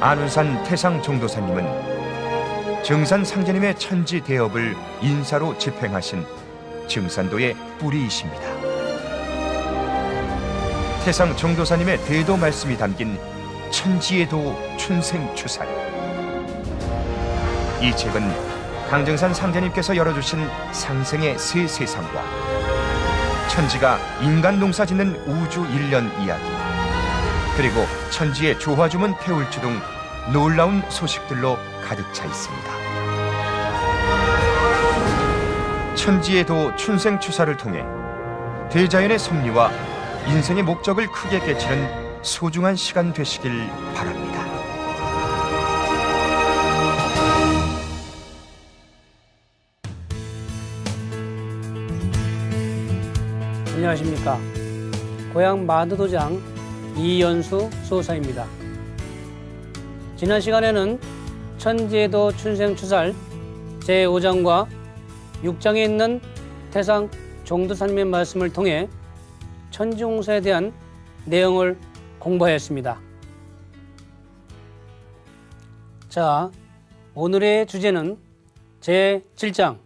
안운산 태상 종도사님은 증산 상제님의 천지 대업을 인사로 집행하신 증산도의 뿌리이십니다. 태상 종도사님의 대도 말씀이 담긴 천지의 도 춘생추살. 이 책은 강증산 상제님께서 열어주신 상생의 새 세상과 천지가 인간 농사 짓는 우주 일련 이야기, 그리고 천지의 조화주문 태울주 등 놀라운 소식들로 가득 차 있습니다. 천지의 도 춘생추사를 통해 대자연의 섭리와 인생의 목적을 크게 깨치는 소중한 시간 되시길 바랍니다. 안녕하십니까. 고향 마두도장 이연수 수호사입니다. 지난 시간에는 천지에도 춘생추살 제5장과 6장에 있는 태상 종도사님의 말씀을 통해 천지홍사에 대한 내용을 공부하였습니다. 자, 오늘의 주제는 제7장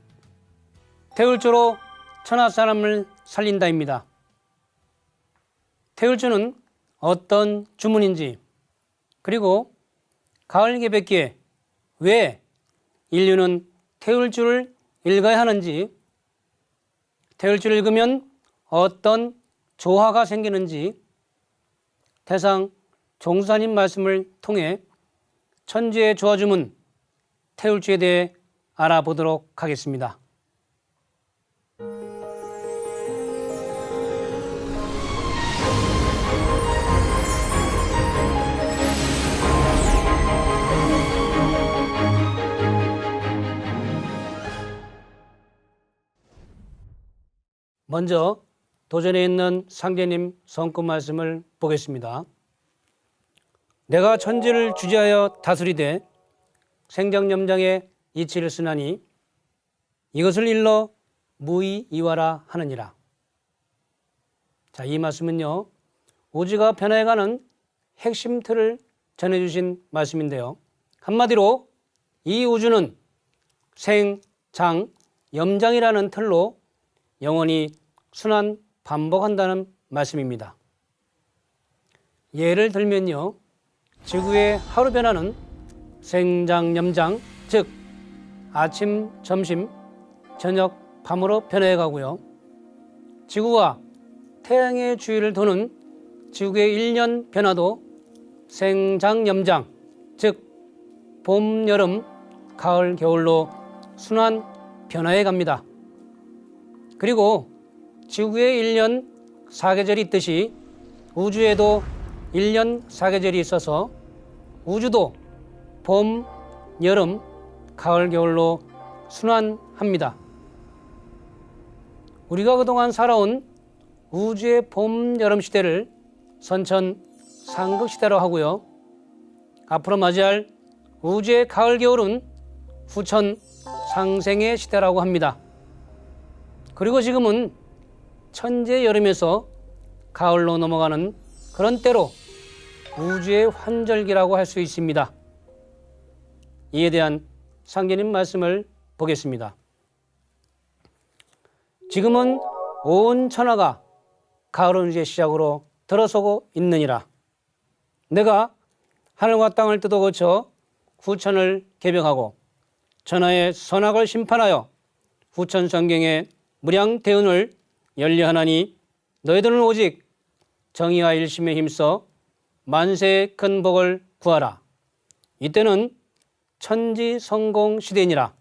태울주로 천하사람을 살린다입니다. 태울주는 어떤 주문인지, 그리고 가을 개백기에 왜 인류는 태울주를 읽어야 하는지, 태울주를 읽으면 어떤 조화가 생기는지 태상 종도사님 말씀을 통해 천지의 조화주문 태울주에 대해 알아보도록 하겠습니다. 먼저 도전에 있는 상제님 성구 말씀을 보겠습니다. 내가 천지를 주지하여 다스리되 생장염장의 이치를 쓰나니 이것을 일러 무의이화라 하느니라. 자, 이 말씀은요, 우주가 변해가는 핵심 틀을 전해주신 말씀인데요. 한마디로 이 우주는 생, 장, 염장이라는 틀로 영원히 순환 반복한다는 말씀입니다. 예를 들면요, 지구의 하루 변화는 생장, 염장, 즉 아침, 점심, 저녁, 밤으로 변해가고요. 지구가 태양의 주위를 도는 지구의 1년 변화도 생장, 염장, 즉 봄, 여름, 가을, 겨울로 순환 변화해 갑니다. 그리고 지구에 1년 4계절이 있듯이 우주에도 1년 4계절이 있어서 우주도 봄, 여름, 가을, 겨울로 순환합니다. 우리가 그동안 살아온 우주의 봄, 여름 시대를 선천 상극 시대로 하고요. 앞으로 맞이할 우주의 가을, 겨울은 후천 상생의 시대라고 합니다. 그리고 지금은 천재 여름에서 가을로 넘어가는 그런 때로 우주의 환절기라고 할 수 있습니다. 이에 대한 상제님 말씀을 보겠습니다. 지금은 온 천하가 가을 운수의 시작으로 들어서고 있느니라. 내가 하늘과 땅을 뜯어 고쳐 후천을 개벽하고 천하의 선악을 심판하여 후천 성경의 무량 대운을 열려하나니 너희들은 오직 정의와 일심에 힘써 만세의 큰 복을 구하라. 이때는 천지 성공 시대니라.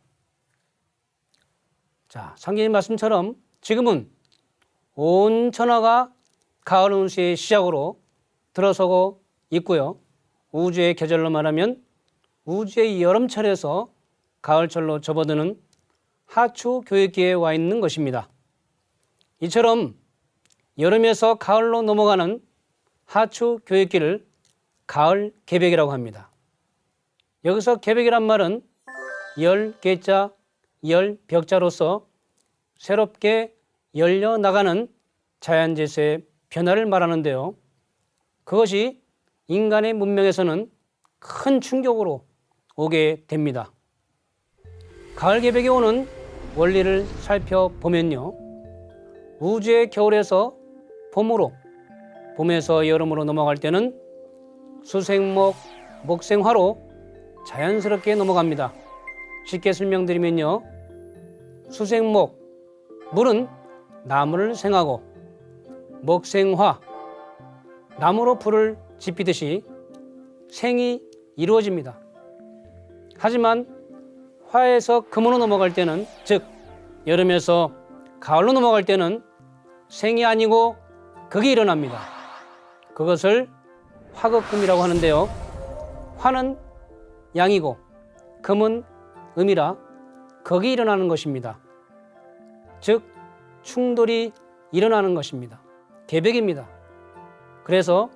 자, 상제님 말씀처럼 지금은 온 천하가 가을 운수의 시작으로 들어서고 있고요. 우주의 계절로 말하면 우주의 여름철에서 가을철로 접어드는 하추 교육기에 와 있는 것입니다. 이처럼 여름에서 가을로 넘어가는 하추 교육기를 가을 개백이라고 합니다. 여기서 개백이란 말은 열개자, 열벽자로서 새롭게 열려나가는 자연재세의 변화를 말하는데요. 그것이 인간의 문명에서는 큰 충격으로 오게 됩니다. 가을 개벽이 오는 원리를 살펴보면요. 우주의 겨울에서 봄으로, 봄에서 여름으로 넘어갈 때는 수생목, 목생화로 자연스럽게 넘어갑니다. 쉽게 설명드리면요. 수생목, 물은 나무를 생하고, 목생화, 나무로 불을 지피듯이 생이 이루어집니다. 하지만 화에서 금으로 넘어갈 때는, 즉 여름에서 가을로 넘어갈 때는 생이 아니고 극이 일어납니다. 그것을 화극금이라고 하는데요. 화는 양이고 금은 음이라 극이 일어나는 것입니다. 즉 충돌이 일어나는 것입니다. 개벽입니다. 그래서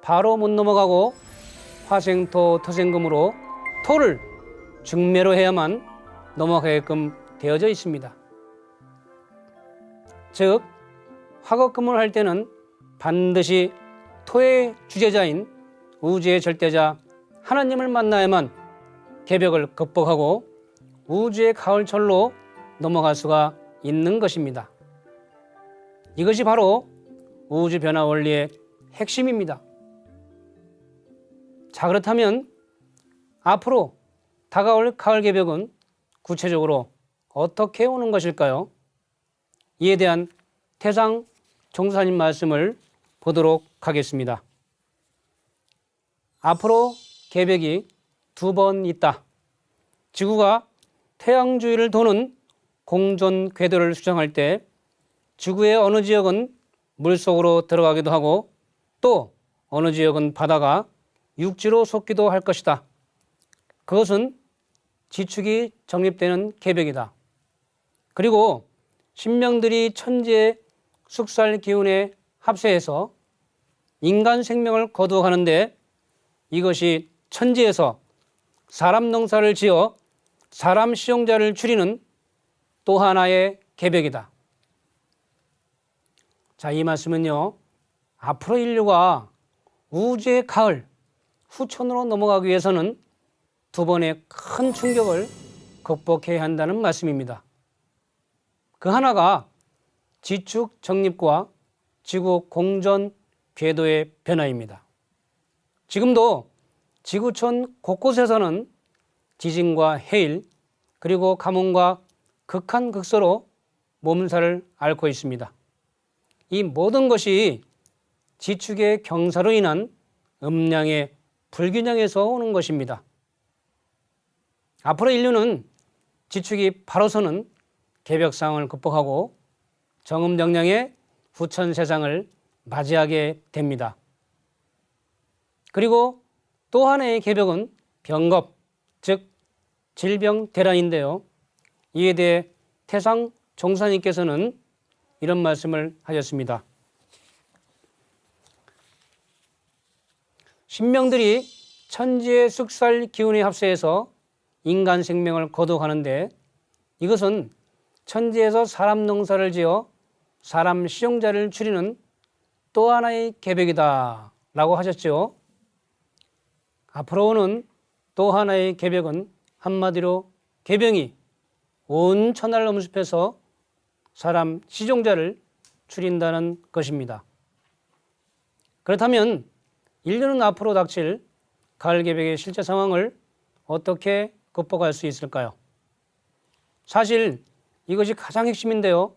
바로 못 넘어가고 화생토 토생금으로 토를 중매로 해야만 넘어가게끔 되어져 있습니다. 즉 화극금을 할 때는 반드시 토의 주제자인 우주의 절대자 하나님을 만나야만 개벽을 극복하고 우주의 가을철로 넘어갈 수가 있는 것입니다. 이것이 바로 우주 변화 원리의 핵심입니다. 자, 그렇다면 앞으로 다가올 가을 개벽은 구체적으로 어떻게 오는 것일까요? 이에 대한 태상 종사님 말씀을 보도록 하겠습니다. 앞으로 개벽이 2번 있다. 지구가 태양 주위를 도는 공전 궤도를 수정할 때 지구의 어느 지역은 물속으로 들어가기도 하고 또 어느 지역은 바다가 육지로 솟기도 할 것이다. 그것은 지축이 정립되는 개벽이다. 그리고 신명들이 천지의 숙살 기운에 합세해서 인간 생명을 거두어가는데 이것이 천지에서 사람 농사를 지어 사람 시용자를 줄이는 또 하나의 개벽이다. 자, 이 말씀은요. 앞으로 인류가 우주의 가을, 후천으로 넘어가기 위해서는 2번의 큰 충격을 극복해야 한다는 말씀입니다. 그 하나가 지축 정립과 지구 공전 궤도의 변화입니다. 지금도 지구촌 곳곳에서는 지진과 해일, 그리고 가뭄과 극한 극소로 몸살을 앓고 있습니다. 이 모든 것이 지축의 경사로 인한 음량의 불균형에서 오는 것입니다. 앞으로 인류는 지축이 바로 서는 개벽상을 극복하고 정음정량의 후천 세상을 맞이하게 됩니다. 그리고 또 하나의 개벽은 병겁, 즉 질병 대란인데요. 이에 대해 태상 종사님께서는 이런 말씀을 하셨습니다. 신명들이 천지의 숙살 기운에 합세해서 인간 생명을 거둬가는데 이것은 천지에서 사람 농사를 지어 사람 시용자를 줄이는 또 하나의 개벽이다 라고 하셨죠. 앞으로 오는 또 하나의 개벽은 한마디로 개병이 온 천하를 엄습해서 사람 시종자를 줄인다는 것입니다. 그렇다면 인류는 앞으로 닥칠 가을 개벽의 실제 상황을 어떻게 극복할 수 있을까요? 사실 이것이 가장 핵심인데요.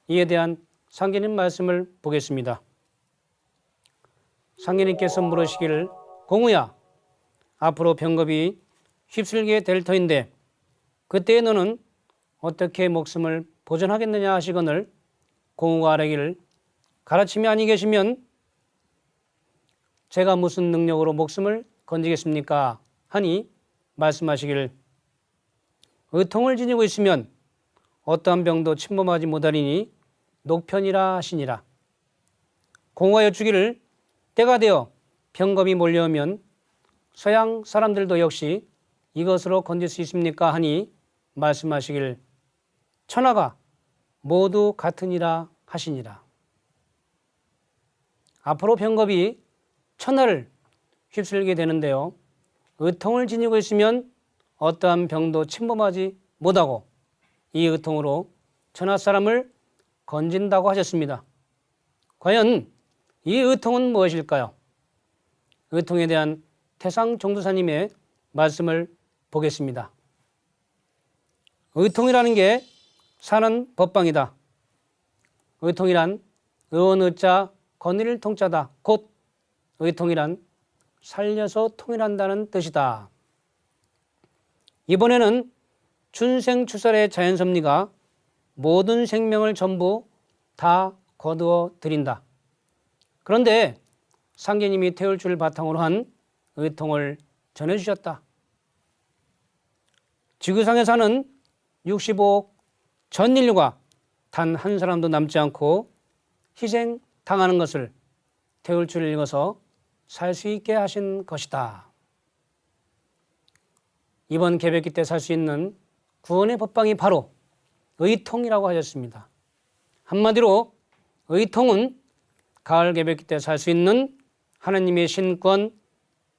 이에 대한 상계님 말씀을 보겠습니다. 상계님께서 물으시기를 공우야, 앞으로 병겁이 휩쓸게 될 터인데 그때에 너는 어떻게 목숨을 보존하겠느냐 하시거늘 공우가 아뢰기를 가르침이 아니 계시면 제가 무슨 능력으로 목숨을 건지겠습니까? 하니 말씀하시기를 의통을 지니고 있으면 어떠한 병도 침범하지 못하리니 녹편이라 하시니라. 공우가 여쭈기를 때가 되어 병겁이 몰려오면 서양 사람들도 역시 이것으로 건질 수 있습니까? 하니 말씀하시길 천하가 모두 같으니라 하시니라. 앞으로 병겁이 천하를 휩쓸게 되는데요. 의통을 지니고 있으면 어떠한 병도 침범하지 못하고 이 의통으로 천하 사람을 건진다고 하셨습니다. 과연 이 의통은 무엇일까요? 의통에 대한 태상 종두사님의 말씀을 보겠습니다. 의통이라는 게 사는 법방이다. 의통이란 의원의자 건의를 통자다. 곧 의통이란 살려서 통일한다는 뜻이다. 이번에는 춘생추살의 자연섭리가 모든 생명을 전부 다 거두어 드린다. 그런데 상제님이 태울주를 바탕으로 한 의통을 전해주셨다. 지구상에 사는 65억 전 인류가 단 한 사람도 남지 않고 희생당하는 것을 태울주를 읽어서 살 수 있게 하신 것이다. 이번 개벽기 때 살 수 있는 구원의 법방이 바로 의통이라고 하셨습니다. 한마디로 의통은 가을 개벽기 때 살 수 있는 하나님의 신권,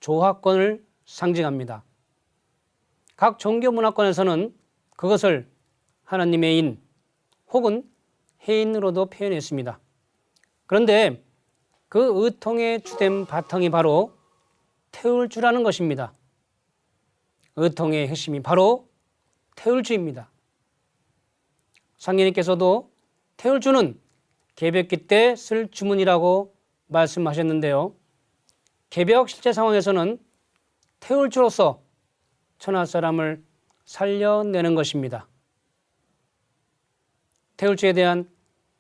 조화권을 상징합니다. 각 종교 문화권에서는 그것을 하나님의 인 혹은 해인으로도 표현했습니다. 그런데 그 의통의 주된 바탕이 바로 태울주라는 것입니다. 의통의 핵심이 바로 태울주입니다. 상제님께서도 태울주는 개벽기 때 쓸 주문이라고 말씀하셨는데요. 개벽 실제 상황에서는 태울주로서 천하 사람을 살려내는 것입니다. 태울주에 대한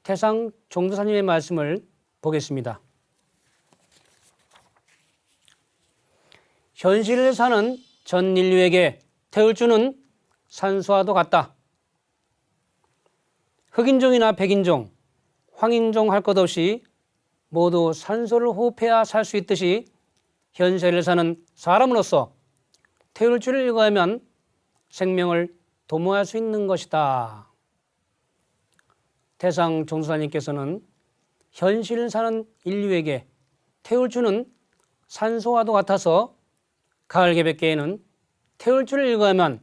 태상 종두사님의 말씀을 보겠습니다. 현실을 사는 전 인류에게 태울주는 산소와도 같다. 흑인종이나 백인종, 황인종 할 것 없이 모두 산소를 호흡해야 살 수 있듯이 현세를 사는 사람으로서 태울주를 읽어야만 생명을 도모할 수 있는 것이다. 태상 종수사님께서는 현실을 사는 인류에게 태울주는 산소와도 같아서 가을 개벽계에는 태울주를 읽어야만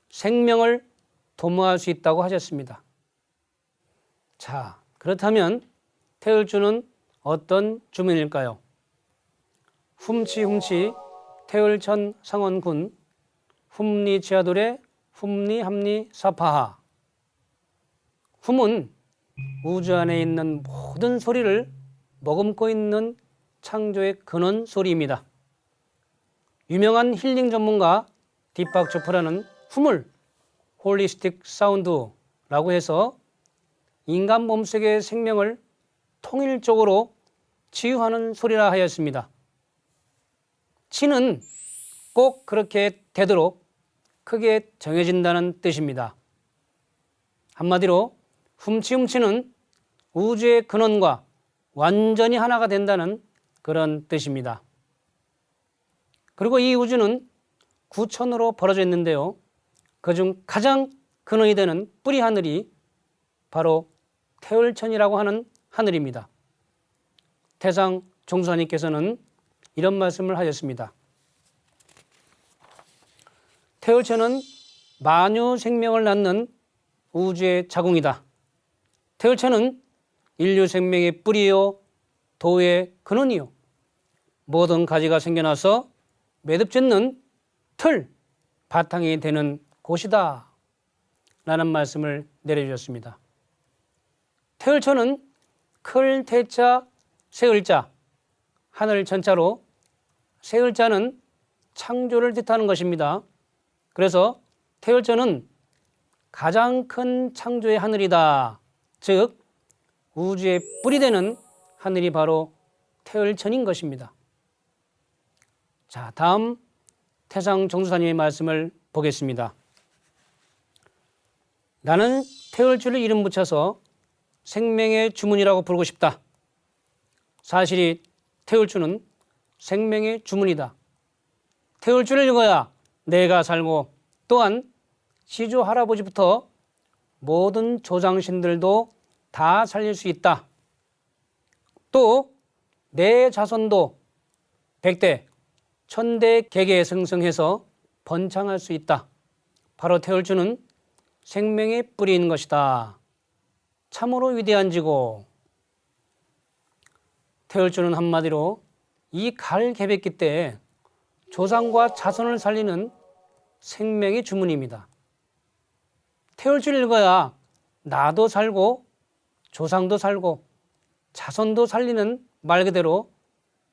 생명을 도모할 수 있다고 하셨습니다. 자, 그렇다면 태울주는 어떤 주문일까요? 훔치 태울천 상원군 훔리 지하돌의 훔리 함리 사파하. 훔은 우주 안에 있는 모든 소리를 머금고 있는 창조의 근원 소리입니다. 유명한 힐링 전문가 디팍 조프라는 훔을 홀리스틱 사운드라고 해서 인간 몸속의 생명을 통일적으로 치유하는 소리라 하였습니다. 치는 꼭 그렇게 되도록 크게 정해진다는 뜻입니다. 한마디로 훔치는 우주의 근원과 완전히 하나가 된다는 그런 뜻입니다. 그리고 이 우주는 구천으로 벌어져 있는데요. 그중 가장 근원이 되는 뿌리 하늘이 바로 태울천이라고 하는 하늘입니다. 태상 종수사님께서는 이런 말씀을 하셨습니다. 태울천은 만유 생명을 낳는 우주의 자궁이다. 태울천은 인류 생명의 뿌리요 도의 근원이요 모든 가지가 생겨나서 매듭짓는 틀, 바탕이 되는 곳이다 라는 말씀을 내려주셨습니다. 태울천은 클 태자 세을자 하늘 천자로 세을자는 창조를 뜻하는 것입니다. 그래서 태울천은 가장 큰 창조의 하늘이다. 즉 우주의 뿌리 되는 하늘이 바로 태울천인 것입니다. 자, 다음 태상 종수사님의 말씀을 보겠습니다. 나는 태울주를 이름 붙여서 생명의 주문이라고 부르고 싶다. 사실이 태울주는 생명의 주문이다. 태울주를 읽어야 내가 살고 또한 시조 할아버지부터 모든 조상신들도 다 살릴 수 있다. 또 내 자손도 100대, 천대 개개에 승승해서 번창할 수 있다. 바로 태울주는 생명의 뿌리인 것이다. 참으로 위대한 지고, 태울주는 한마디로 이 갈개백기 때 조상과 자손을 살리는 생명의 주문입니다. 태울주를 읽어야 나도 살고 조상도 살고 자손도 살리는 말 그대로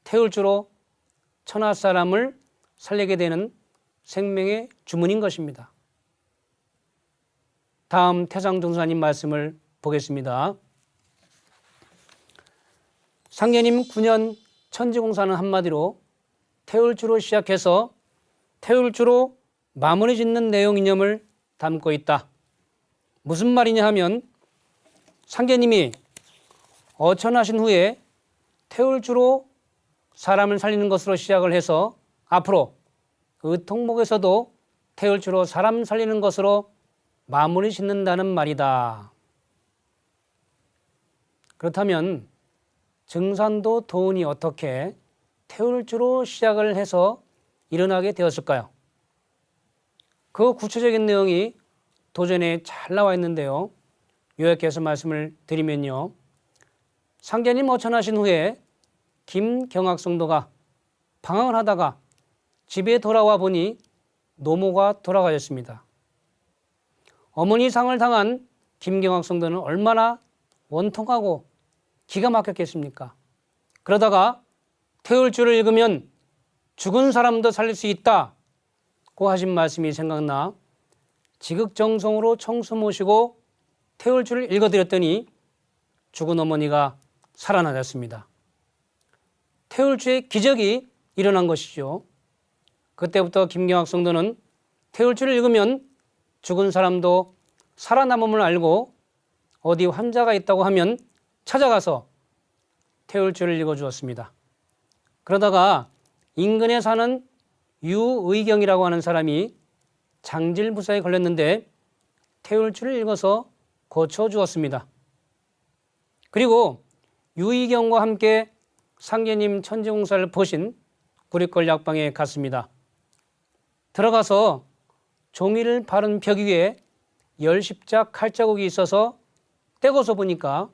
태울주로 천하 사람을 살리게 되는 생명의 주문인 것입니다. 다음 태상종사님 말씀을 보겠습니다. 상계님 9년 천지공사는 한마디로 태울주로 시작해서 태울주로 마무리 짓는 내용 이념을 담고 있다. 무슨 말이냐 하면 상계님이 어천하신 후에 태울주로 사람을 살리는 것으로 시작을 해서 앞으로 의통목에서도 태울주로 사람 살리는 것으로 마무리 짓는다는 말이다. 그렇다면 증산도 도운이 어떻게 태울주로 시작을 해서 일어나게 되었을까요? 그 구체적인 내용이 도전에 잘 나와 있는데요. 요약해서 말씀을 드리면요. 상계님 어천하신 후에 김경학성도가 방황을 하다가 집에 돌아와 보니 노모가 돌아가셨습니다. 어머니 상을 당한 김경학성도는 얼마나 원통하고 기가 막혔겠습니까? 그러다가 태울주를 읽으면 죽은 사람도 살릴 수 있다고 하신 말씀이 생각나 지극정성으로 청수 모시고 태울주를 읽어드렸더니 죽은 어머니가 살아나셨습니다. 태울주의 기적이 일어난 것이죠. 그때부터 김경학 성도는 태울주를 읽으면 죽은 사람도 살아남음을 알고 어디 환자가 있다고 하면 찾아가서 태울주를 읽어주었습니다. 그러다가 인근에 사는 유의경이라고 하는 사람이 장질부사에 걸렸는데 태울주를 읽어서 고쳐주었습니다. 그리고 유의경과 함께 상계님 천지공사를 보신 구리골 약방에 갔습니다. 들어가서 종이를 바른 벽 위에 10십자 칼자국이 있어서 떼고서 보니까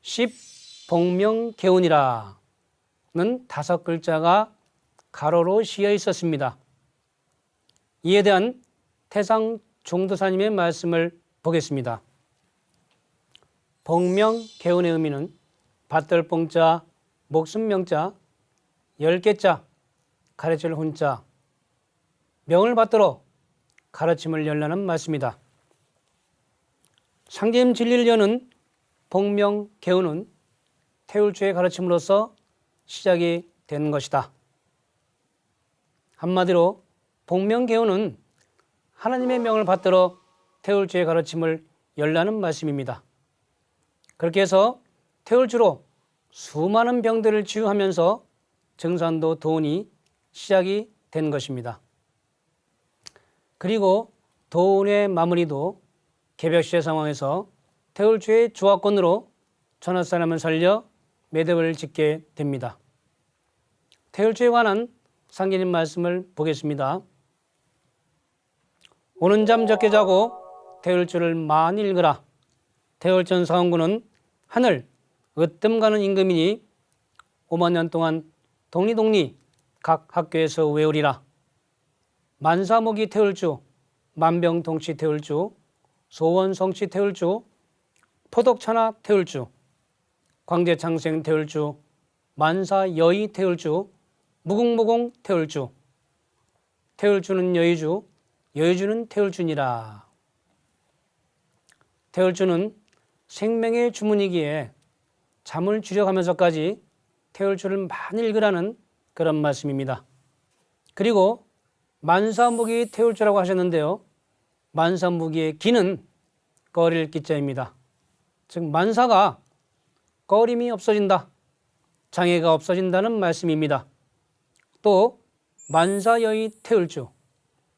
십복명개운이라는 5글자가 가로로 씌어 있었습니다. 이에 대한 태상 종도사님의 말씀을 보겠습니다. 복명개운의 의미는 밭들뽕자, 목숨명자, 10개자, 가르칠 훈자, 명을 받들어 가르침을 열라는 말씀이다. 상계님 진리를 여는 복명개운은 태울주의 가르침으로서 시작이 된 것이다. 한마디로 복명개운은 하나님의 명을 받들어 태울주의 가르침을 열라는 말씀입니다. 그렇게 해서 태울주로 수많은 병들을 치유하면서 증산도 도운이 시작이 된 것입니다. 그리고 도운의 마무리도 개벽시의 상황에서 태울주의 조합권으로 천하사람을 살려 매듭을 짓게 됩니다. 태울주에 관한 상계님 말씀을 보겠습니다. 오는 잠 적게 자고 태울주를 많이 읽으라. 태울전 사원군은 하늘 으뜸 가는 임금이니 5만 년 동안 독리독리 각 학교에서 외우리라. 만사목이 태울주, 만병통치 태울주, 소원성치 태울주, 포덕천하 태울주, 광제창생 태울주, 만사여의 태울주, 무궁무공 태울주. 태울주는 여의주, 여의주는 태울주니라. 태울주는 생명의 주문이기에 잠을 줄여가면서까지 태울주를 많이 읽으라는 그런 말씀입니다. 그리고 만사무기 태울주라고 하셨는데요. 만사무기의 기는 꺼릴 기자입니다. 즉 만사가 꺼림이 없어진다, 장애가 없어진다는 말씀입니다. 또 만사여의 태울주,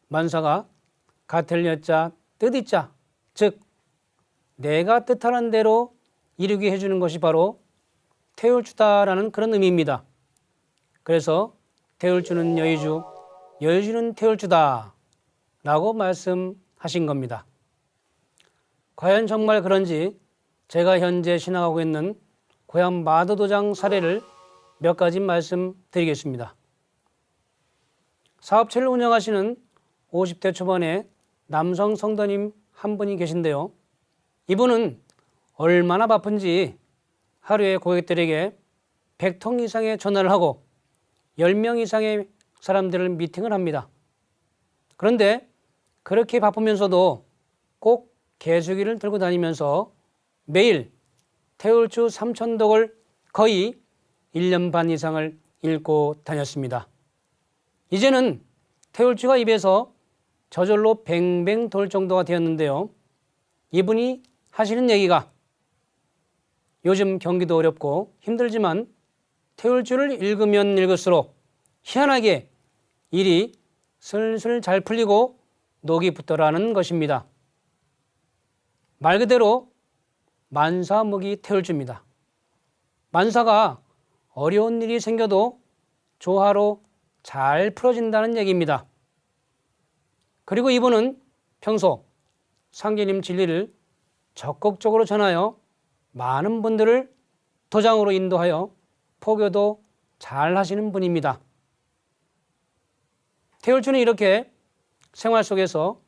만사가 같을 여자 뜻이 자, 즉 내가 뜻하는 대로 이루게 해주는 것이 바로 태울주다라는 그런 의미입니다. 그래서 태울주는 여의주, 여의주는 태울주다 라고 말씀하신 겁니다. 과연 정말 그런지 제가 현재 신앙하고 있는 고향 마도도장 사례를 몇 가지 말씀드리겠습니다. 사업체를 운영하시는 50대 초반의 남성 성도님 한 분이 계신데요. 이분은 얼마나 바쁜지 하루에 고객들에게 100통 이상의 전화를 하고 10명 이상의 사람들을 미팅을 합니다. 그런데 그렇게 바쁘면서도 꼭 개수기를 들고 다니면서 매일 태울주 3,000독을 거의 1년 반 이상을 읽고 다녔습니다. 이제는 태울주가 입에서 저절로 뱅뱅 돌 정도가 되었는데요. 이분이 하시는 얘기가 요즘 경기도 어렵고 힘들지만 태울주를 읽으면 읽을수록 희한하게 일이 슬슬 잘 풀리고 녹이 붙더라는 것입니다. 말 그대로 만사목이 태울주입니다. 만사가 어려운 일이 생겨도 조화로 잘 풀어진다는 얘기입니다. 그리고 이분은 평소 상제님 진리를 적극적으로 전하여 많은 분들을 도장으로 인도하여 포교도 잘 하시는 분입니다. 태울주는 이렇게 생활 속에서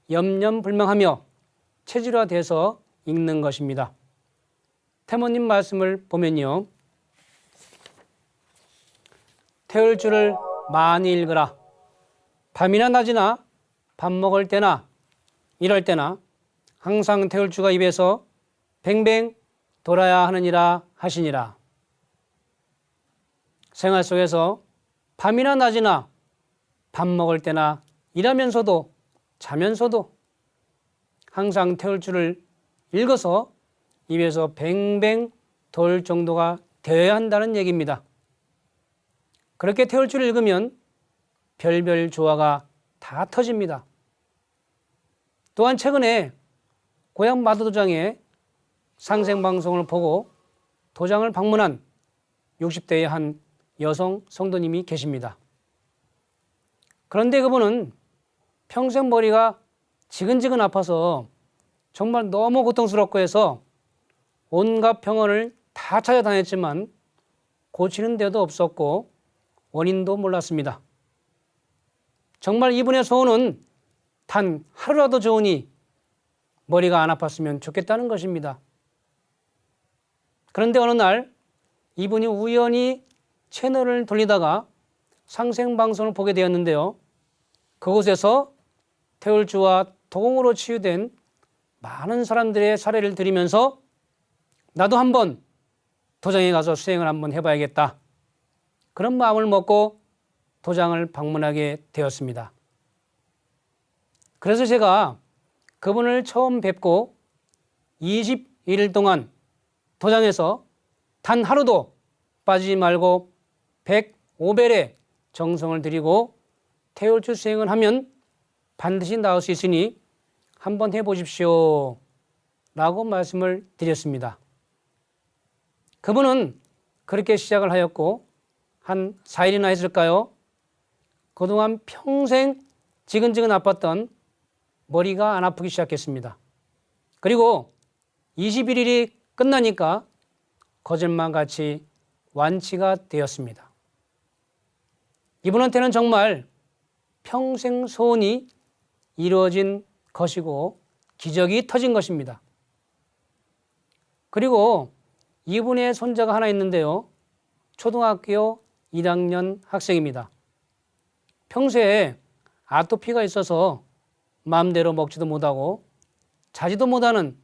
염려불명하며 체질화돼서 읽는 것입니다. 태모님 말씀을 보면요. 태울주를 많이 읽으라. 밤이나 낮이나 밥 먹을 때나 일할 때나 항상 태울주가 입에서 뱅뱅 돌아야 하느니라 하시니라. 생활 속에서 밤이나 낮이나 밥 먹을 때나 일하면서도 자면서도 항상 태울주를 읽어서 입에서 뱅뱅 돌 정도가 되어야 한다는 얘기입니다. 그렇게 태울주를 읽으면 별별 조화가 다 터집니다. 또한 최근에 고향 마도도장의 상생방송을 보고 도장을 방문한 60대의 한 여성 성도님이 계십니다. 그런데 그분은 평생 머리가 지근지근 아파서 정말 너무 고통스럽고 해서 온갖 병원을 다 찾아다녔지만 고치는 데도 없었고 원인도 몰랐습니다. 정말 이분의 소원은 단 하루라도 좋으니 머리가 안 아팠으면 좋겠다는 것입니다. 그런데 어느 날 이분이 우연히 채널을 돌리다가 상생방송을 보게 되었는데요. 그곳에서 태울주와 도공으로 치유된 많은 사람들의 사례를 들으면서 나도 한번 도장에 가서 수행을 한번 해봐야겠다. 그런 마음을 먹고 도장을 방문하게 되었습니다. 그래서 제가 그분을 처음 뵙고 21일 동안 도장에서 단 하루도 빠지지 말고 105배의 정성을 들이고 태울주 수행을 하면 반드시 나을 수 있으니 한번 해보십시오 라고 말씀을 드렸습니다. 그분은 그렇게 시작을 하였고 한 4일이나 했을까요? 그동안 평생 지근지근 아팠던 머리가 안 아프기 시작했습니다. 그리고 21일이 끝나니까 거짓말같이 완치가 되었습니다. 이분한테는 정말 평생 소원이 이루어진 것이고 기적이 터진 것입니다. 그리고 이분의 손자가 하나 있는데요. 초등학교 1학년 학생입니다. 평소에 아토피가 있어서 마음대로 먹지도 못하고 자지도 못하는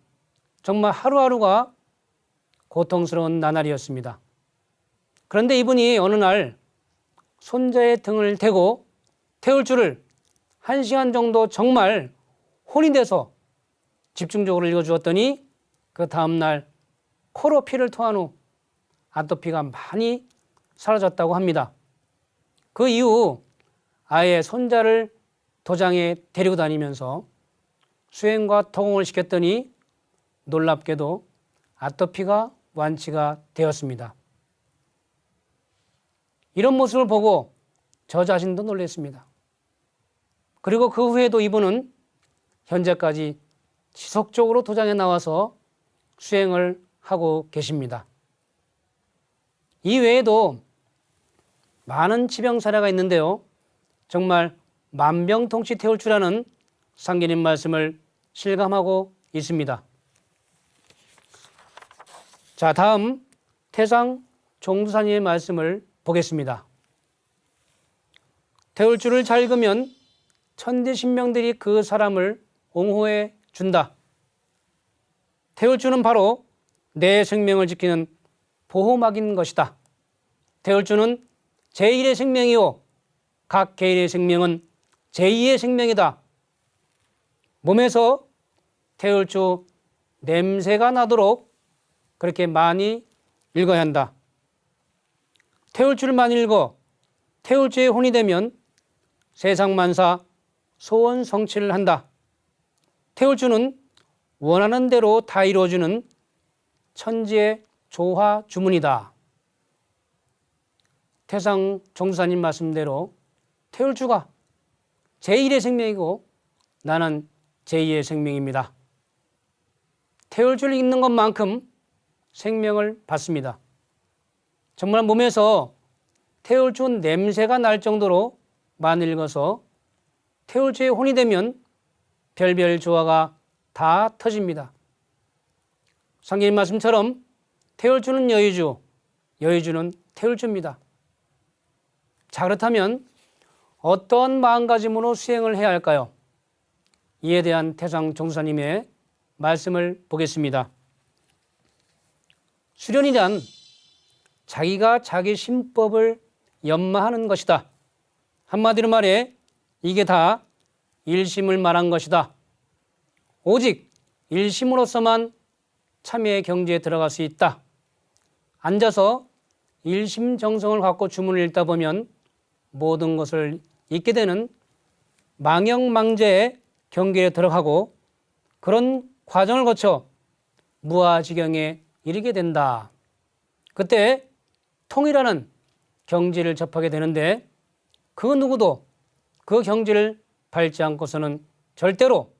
정말 하루하루가 고통스러운 나날이었습니다. 그런데 이분이 어느 날 손자의 등을 대고 태울주를 1시간 정도 정말 혼이 돼서 집중적으로 읽어주었더니 그 다음날 코로 피를 토한 후 아토피가 많이 사라졌다고 합니다. 그 이후 아예 손자를 도장에 데리고 다니면서 수행과 토공을 시켰더니 놀랍게도 아토피가 완치가 되었습니다. 이런 모습을 보고 저 자신도 놀랐습니다. 그리고 그 후에도 이분은 현재까지 지속적으로 도장에 나와서 수행을 하고 계십니다. 이 외에도 많은 지병 사례가 있는데요. 정말 만병통치 태울 줄 아는 상계님 말씀을 실감하고 있습니다. 자, 다음 태상 종두사님의 말씀을 보겠습니다. 태울줄을 잘 그면 천대신명들이 그 사람을 옹호해 준다. 태울줄은 바로 내 생명을 지키는 보호막인 것이다. 태울줄은 제1의 생명이요 각 개인의 생명은 제2의 생명이다. 몸에서 태울주 냄새가 나도록 그렇게 많이 읽어야 한다. 태울주를 많이 읽어 태울주의 혼이 되면 세상 만사 소원 성취를 한다. 태울주는 원하는 대로 다 이루어주는 천지의 조화 주문이다. 태상 종두사님 말씀대로 태울주가 제1의 생명이고 나는 제2의 생명입니다. 태울주를 읽는 것만큼 생명을 받습니다. 정말 몸에서 태울주 냄새가 날 정도로 많이 읽어서 태울주의 혼이 되면 별별 조화가 다 터집니다. 상계님 말씀처럼 태울주는 여의주, 여의주는 태울주입니다. 자, 그렇다면 어떤 마음가짐으로 수행을 해야 할까요? 이에 대한 태상 종두사님의 말씀을 보겠습니다. 수련이란 자기가 자기 신법을 연마하는 것이다. 한마디로 말해 이게 다 일심을 말한 것이다. 오직 일심으로서만 참회의 경지에 들어갈 수 있다. 앉아서 일심정성을 갖고 주문을 읽다 보면 모든 것을 잊게 되는 망영망제의 경계에 들어가고 그런 과정을 거쳐 무아지경에 이르게 된다. 그때 통이라는 경지를 접하게 되는데 그 누구도 그 경지를 밟지 않고서는 절대로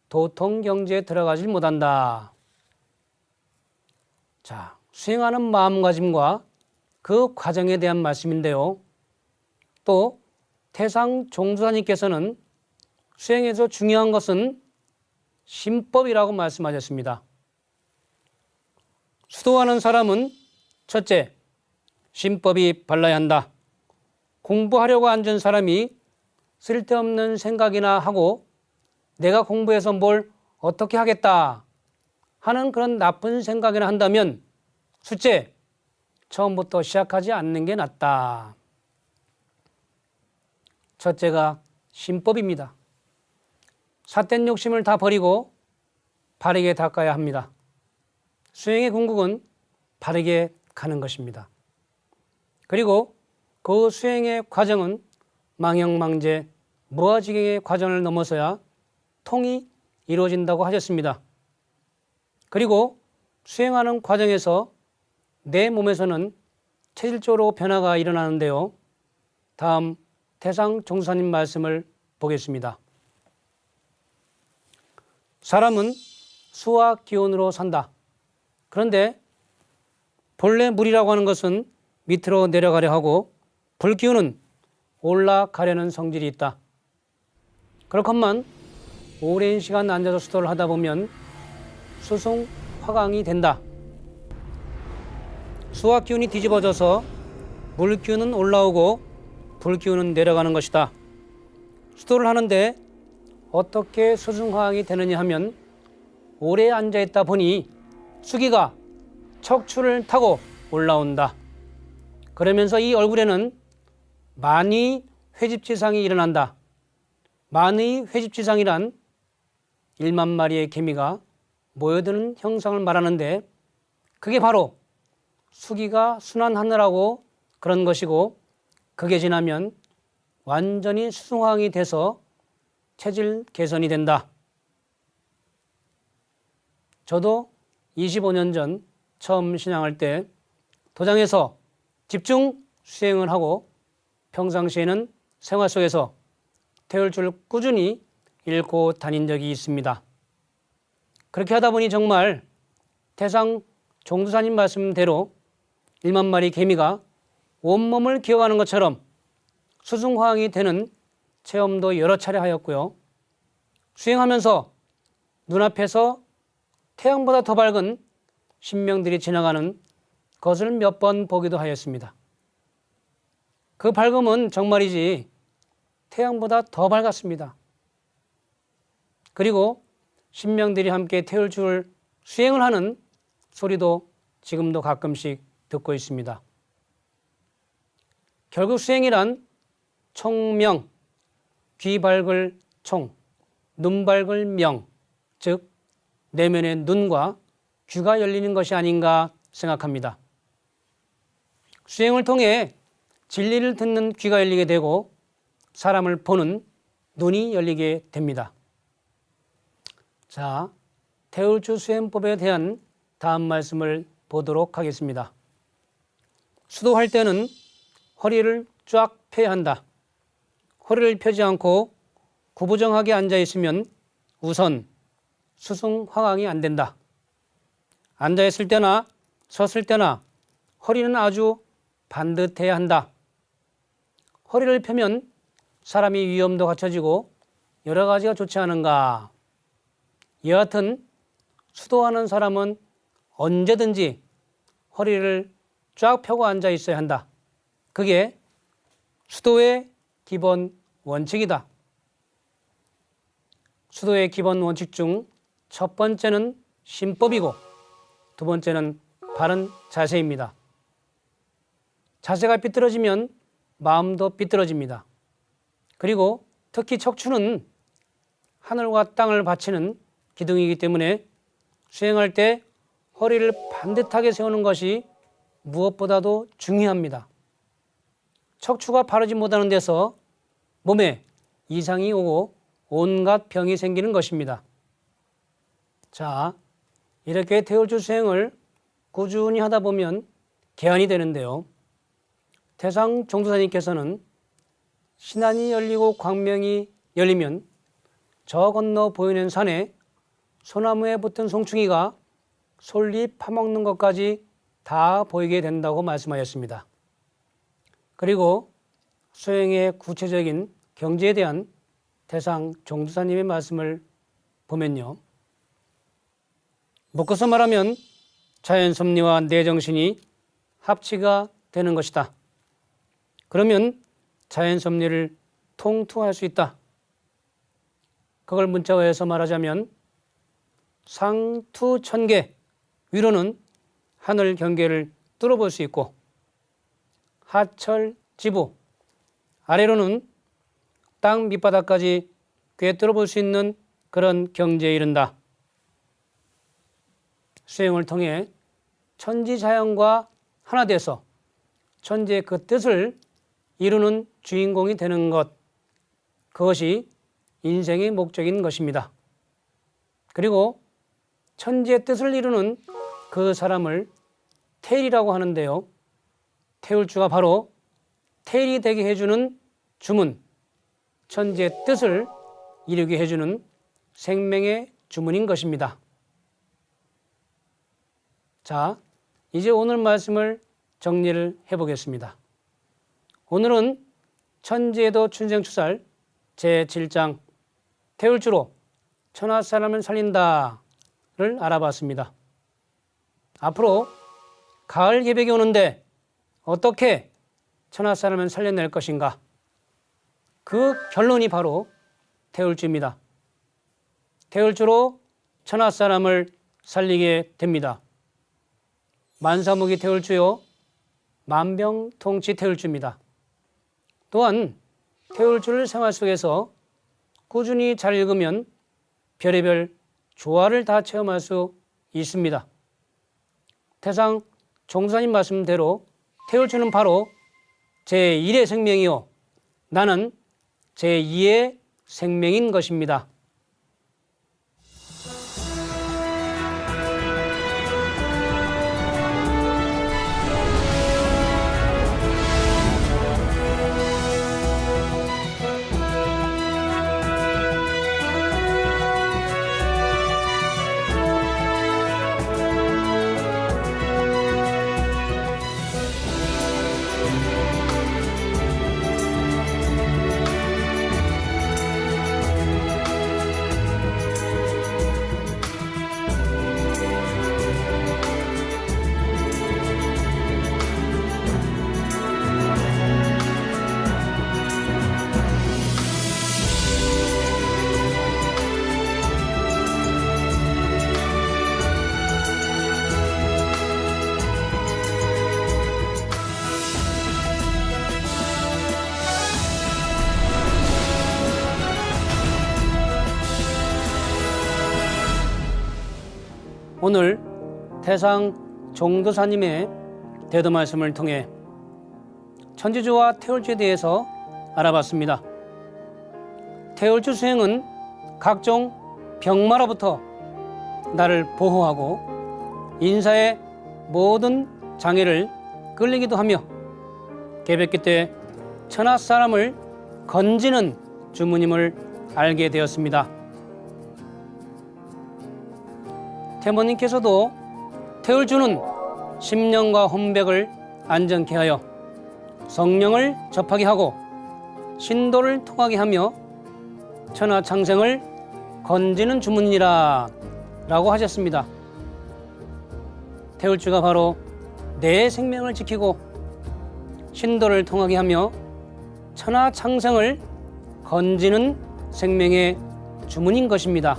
도통 경지에 들어가지 못한다. 자, 수행하는 마음가짐과 그 과정에 대한 말씀인데요. 또 태상 종두사님께서는 수행에서 중요한 것은 신법이라고 말씀하셨습니다. 수도하는 사람은 첫째, 신법이 발라야 한다. 공부하려고 앉은 사람이 쓸데없는 생각이나 하고 내가 공부해서 뭘 어떻게 하겠다 하는 그런 나쁜 생각이나 한다면 첫째, 처음부터 시작하지 않는 게 낫다. 첫째가 신법입니다. 삿된 욕심을 다 버리고 바르게 닦아야 합니다. 수행의 궁극은 바르게 가는 것입니다. 그리고 그 수행의 과정은 망영망제, 무아지경의 과정을 넘어서야 통이 이루어진다고 하셨습니다. 그리고 수행하는 과정에서 내 몸에서는 체질적으로 변화가 일어나는데요. 다음 태상 종두사님 말씀을 보겠습니다. 사람은 수와 기운으로 산다. 그런데 본래 물이라고 하는 것은 밑으로 내려가려 하고 불기운은 올라가려는 성질이 있다. 그렇건만 오랜 시간 앉아서 수도를 하다 보면 수승 화강이 된다. 수와 기운이 뒤집어져서 물 기운은 올라오고 불 기운은 내려가는 것이다. 수도를 하는데 어떻게 수승 화강이 되느냐 하면 오래 앉아 있다 보니 수기가 척추를 타고 올라온다. 그러면서 이 얼굴에는 만위 회집지상이 일어난다. 만위 회집지상이란 1만 마리의 개미가 모여드는 형상을 말하는데 그게 바로 수기가 순환하느라고 그런 것이고 그게 지나면 완전히 수승화강이 돼서 체질 개선이 된다. 저도 25년 전 처음 신앙할 때 도장에서 집중 수행을 하고 평상시에는 생활 속에서 태울 줄을 꾸준히 읽고 다닌 적이 있습니다. 그렇게 하다 보니 정말 태상 종두사님 말씀대로 1만 마리 개미가 온몸을 기어가는 것처럼 수승화항이 되는 체험도 여러 차례 하였고요. 수행하면서 눈앞에서 태양보다 더 밝은 신명들이 지나가는 것을 몇 번 보기도 하였습니다. 그 밝음은 정말이지 태양보다 더 밝았습니다. 그리고 신명들이 함께 태울 줄 수행을 하는 소리도 지금도 가끔씩 듣고 있습니다. 결국 수행이란 총명, 귀 밝을 총, 눈 밝을 명, 즉 내면의 눈과 귀가 열리는 것이 아닌가 생각합니다. 수행을 통해 진리를 듣는 귀가 열리게 되고 사람을 보는 눈이 열리게 됩니다. 자, 태울주 수행법에 대한 다음 말씀을 보도록 하겠습니다. 수도할 때는 허리를 쫙 펴야 한다. 허리를 펴지 않고 구부정하게 앉아 있으면 우선 수승화강이 안 된다. 앉아 있을 때나 섰을 때나 허리는 아주 반듯해야 한다. 허리를 펴면 사람이 위험도 갖춰지고 여러 가지가 좋지 않은가. 여하튼 수도하는 사람은 언제든지 허리를 쫙 펴고 앉아 있어야 한다. 그게 수도의 기본 원칙이다. 수도의 기본 원칙 중 첫 번째는 심법이고 두 번째는 바른 자세입니다. 자세가 삐뚤어지면 마음도 삐뚤어집니다. 그리고 특히 척추는 하늘과 땅을 받치는 기둥이기 때문에 수행할 때 허리를 반듯하게 세우는 것이 무엇보다도 중요합니다. 척추가 바르지 못하는 데서 몸에 이상이 오고 온갖 병이 생기는 것입니다. 자, 이렇게 태울주 수행을 꾸준히 하다 보면 개안이 되는데요. 태상 종두사님께서는 신안이 열리고 광명이 열리면 저 건너 보이는 산에 소나무에 붙은 송충이가 솔잎 파먹는 것까지 다 보이게 된다고 말씀하셨습니다. 그리고 수행의 구체적인 경지에 대한 태상 종두사님의 말씀을 보면요. 묶어서 말하면 자연섭리와 내 정신이 합치가 되는 것이다. 그러면 자연섭리를 통투할 수 있다. 그걸 문자화해서 말하자면 상투천계, 위로는 하늘 경계를 뚫어볼 수 있고 하철지부, 아래로는 땅 밑바닥까지 꿰뚫어 볼 수 있는 그런 경지에 이른다. 수행을 통해 천지자연과 하나 돼서 천지의 그 뜻을 이루는 주인공이 되는 것, 그것이 인생의 목적인 것입니다. 그리고 천지의 뜻을 이루는 그 사람을 태일이라고 하는데요. 태울주가 바로 태일이 되게 해주는 주문, 천지의 뜻을 이루게 해주는 생명의 주문인 것입니다. 자, 이제 오늘 말씀을 정리를 해보겠습니다. 오늘은 천지에도 춘생추살 제7장 태울주로 천하사람을 살린다를 알아봤습니다. 앞으로 가을 개백이 오는데 어떻게 천하사람을 살려낼 것인가? 그 결론이 바로 태울주입니다. 태울주로 천하사람을 살리게 됩니다. 만사무기 태울주요, 만병통치 태울주입니다. 또한 태울주를 생활 속에서 꾸준히 잘 읽으면 별의별 조화를 다 체험할 수 있습니다. 태상 종두사님 말씀대로 태울주는 바로 제1의 생명이요, 나는 제2의 생명인 것입니다. 오늘 태상 종도사님의 대도 말씀을 통해 천지주와 태울주에 대해서 알아봤습니다. 태울주 수행은 각종 병마로부터 나를 보호하고 인사의 모든 장애를 끌리기도 하며 개백기 때 천하 사람을 건지는 주문임을 알게 되었습니다. 태모님께서도 태울주는 심령과 혼백을 안정케 하여 성령을 접하게 하고 신도를 통하게 하며 천하창생을 건지는 주문이라 라고 하셨습니다. 태울주가 바로 내 생명을 지키고 신도를 통하게 하며 천하창생을 건지는 생명의 주문인 것입니다.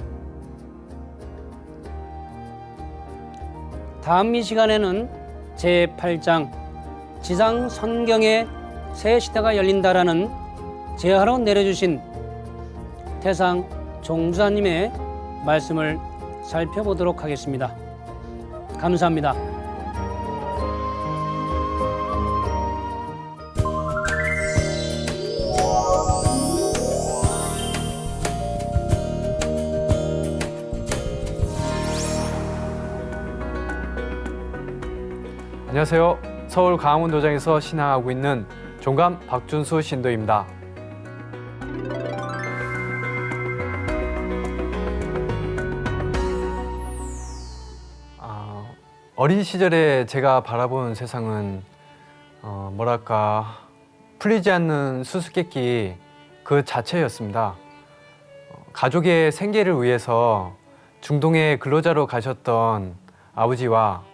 다음 이 시간에는 제8장 지상선경의 새 시대가 열린다라는 제하로 내려주신 태상 종주사님의 말씀을 살펴보도록 하겠습니다. 감사합니다. 안녕하세요. 서울 강원도장에서 신앙하고 있는 종감 박준수 신도입니다. 어린 시절에 제가 바라본 세상은 풀리지 않는 수수께끼 그 자체였습니다. 가족의 생계를 위해서 중동의 근로자로 가셨던 아버지와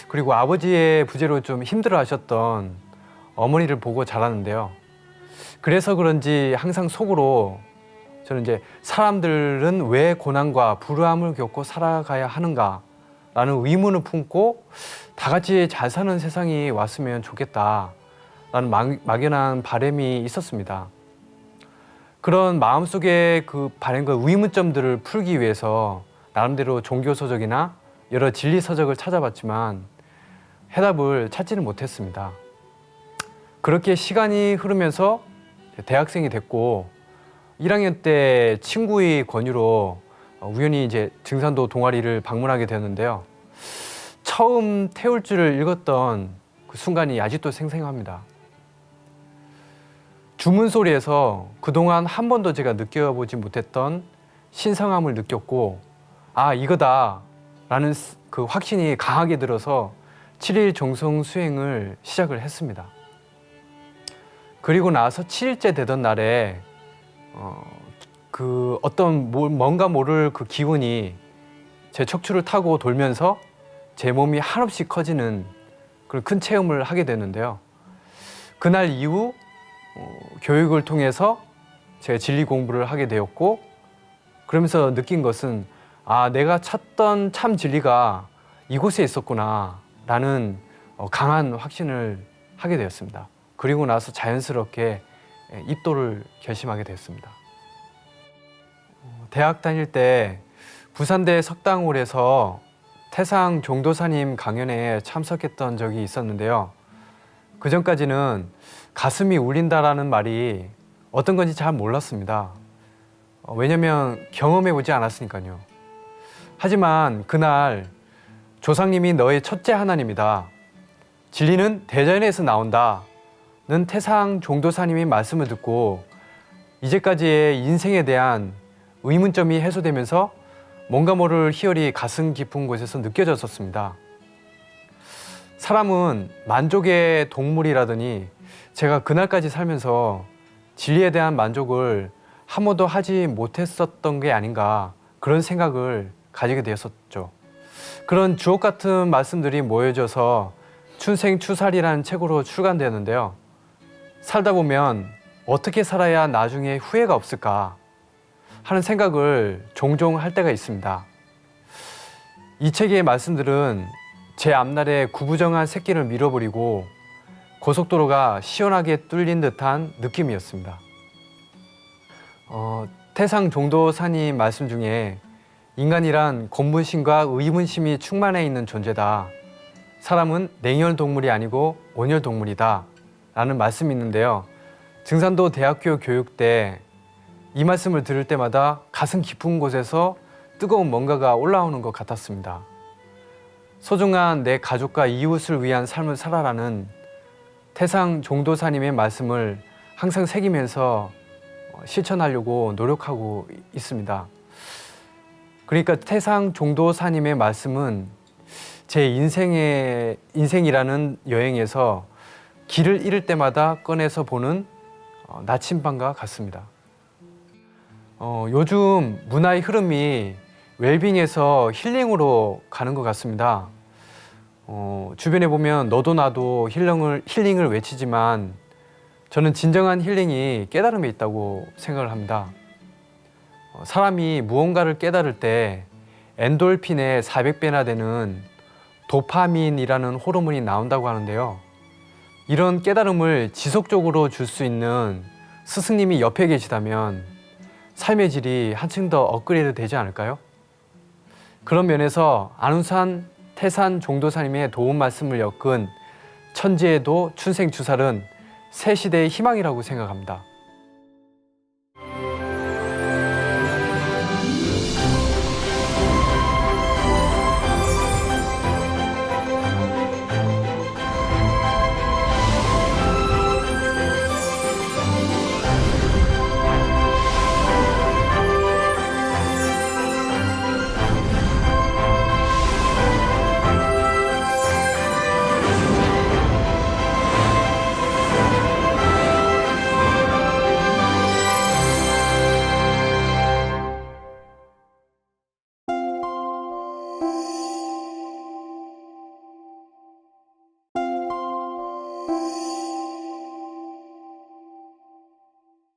그리고 아버지의 부재로 좀 힘들어하셨던 어머니를 보고 자랐는데요. 그래서 그런지 항상 속으로 저는 이제 사람들은 왜 고난과 불우함을 겪고 살아가야 하는가 라는 의문을 품고 다 같이 잘 사는 세상이 왔으면 좋겠다라는 막연한 바람이 있었습니다. 그런 마음속에 그 바람과 의문점들을 풀기 위해서 나름대로 종교서적이나 여러 진리서적을 찾아봤지만 해답을 찾지는 못했습니다. 그렇게 시간이 흐르면서 대학생이 됐고 1학년 때 친구의 권유로 우연히 이제 증산도 동아리를 방문하게 되었는데요. 처음 태울주를 읽었던 그 순간이 아직도 생생합니다. 주문 소리에서 그동안 한 번도 제가 느껴보지 못했던 신성함을 느꼈고 이거다 라는 그 확신이 강하게 들어서 7일 정성 수행을 시작을 했습니다. 그리고 나서 7일째 되던 날에 뭔가 모를 그 기운이 제 척추를 타고 돌면서 제 몸이 한없이 커지는 그런 큰 체험을 하게 됐는데요. 그날 이후 교육을 통해서 제가 진리 공부를 하게 되었고 그러면서 느낀 것은 내가 찾던 참 진리가 이곳에 있었구나 라는 강한 확신을 하게 되었습니다. 그리고 나서 자연스럽게 입도를 결심하게 되었습니다. 대학 다닐 때 부산대 석당홀에서 태상 종도사님 강연에 참석했던 적이 있었는데요. 그 전까지는 가슴이 울린다라는 말이 어떤 건지 잘 몰랐습니다. 왜냐면 경험해보지 않았으니까요. 하지만 그날 조상님이 너의 첫째 하나님이다. 진리는 대전에서 나온다는 태상 종도사님의 말씀을 듣고 이제까지의 인생에 대한 의문점이 해소되면서 뭔가 모를 희열이 가슴 깊은 곳에서 느껴졌었습니다. 사람은 만족의 동물이라더니 제가 그날까지 살면서 진리에 대한 만족을 한 번도 하지 못했었던 게 아닌가 그런 생각을 가지게 되었었죠. 그런 주옥 같은 말씀들이 모여져서 춘생추살이라는 책으로 출간되었는데요. 살다 보면 어떻게 살아야 나중에 후회가 없을까 하는 생각을 종종 할 때가 있습니다. 이 책의 말씀들은 제 앞날에 구부정한 새끼를 밀어버리고 고속도로가 시원하게 뚫린 듯한 느낌이었습니다. 태상 종도사님 말씀 중에 인간이란 곤분심과 의문심이 충만해 있는 존재다. 사람은 냉혈 동물이 아니고 온혈 동물이다. 라는 말씀이 있는데요. 증산도 대학교 교육 때 이 말씀을 들을 때마다 가슴 깊은 곳에서 뜨거운 뭔가가 올라오는 것 같았습니다. 소중한 내 가족과 이웃을 위한 삶을 살아라는 태상 종도사님의 말씀을 항상 새기면서 실천하려고 노력하고 있습니다. 그러니까 태상 종도사님의 말씀은 제 인생이라는 여행에서 길을 잃을 때마다 꺼내서 보는 나침반과 같습니다. 요즘 문화의 흐름이 웰빙에서 힐링으로 가는 것 같습니다. 주변에 보면 너도 나도 힐링을 외치지만 저는 진정한 힐링이 깨달음에 있다고 생각을 합니다. 사람이 무언가를 깨달을 때 엔돌핀의 400배나 되는 도파민이라는 호르몬이 나온다고 하는데요. 이런 깨달음을 지속적으로 줄 수 있는 스승님이 옆에 계시다면 삶의 질이 한층 더 업그레이드 되지 않을까요? 그런 면에서 안우산 태산 종도사님의 도움 말씀을 엮은 천지에도 춘생주살은 새 시대의 희망이라고 생각합니다.